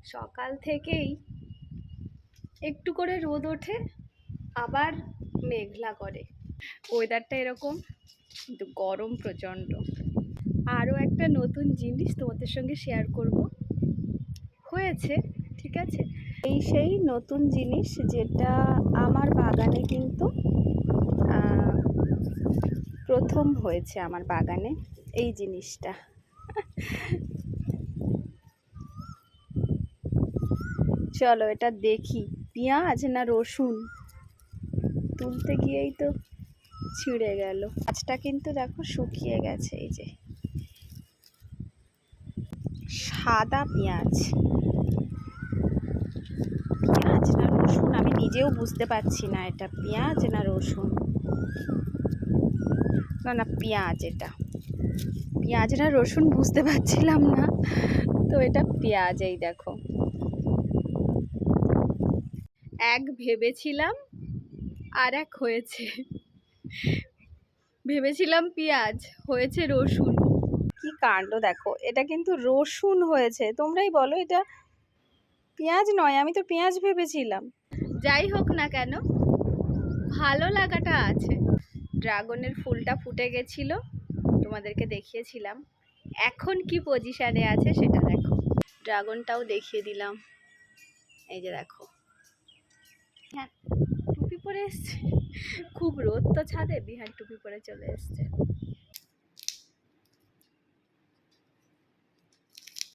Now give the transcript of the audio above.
সকাল থেকেই একটু করে রোদ ওঠে, আবার মেঘলা করে। ওয়েদারটা এরকম, কিন্তু গরম প্রচণ্ড। আরও একটা নতুন জিনিস তোমাদের সঙ্গে শেয়ার করব, হয়েছে, ঠিক আছে? এই সেই নতুন জিনিস যেটা আমার বাগানে কিন্তু প্রথম হয়েছে আমার বাগানে এই জিনিসটা। চলো এটা দেখি, পেঁয়াজ না রসুন, তুলতে গিয়েই তো ছিঁড়ে গেল। গাছটা কিন্তু দেখো শুকিয়ে গেছে। এই যে সাদা পেঁয়াজ, পেঁয়াজ না রসুন আমি নিজেও বুঝতে পারছি না এটা পেঁয়াজ না রসুন। না না পেঁয়াজ, এটা পেঁয়াজ না রসুন বুঝতে পারছিলাম না, তো এটা পেঁয়াজ। এই দেখো, এক ভেবেছিলাম আর এক হয়েছে। ভেবেছিলাম পেঁয়াজ, হয়েছে রসুন। কি কাণ্ড দেখো, এটা কিন্তু রসুন হয়েছে। তোমরাই বলো, এটা পেঁয়াজ নয়, আমি তো পেঁয়াজ ভেবেছিলাম। যাই হোক না কেন, ভালো লাগাটা আছে। ড্রাগনের ফুলটা ফুটে গেছিল, তোমাদেরকে দেখিয়েছিলাম। এখন কি পজিশনে আছে সেটা দেখো। ড্রাগনটাও দেখিয়ে দিলাম, এই যে দেখো। হ্যাঁ, টুপি পরে এসছে, খুব রোদ তো ছাদে, বিহান টুপি পরে চলে এসছে।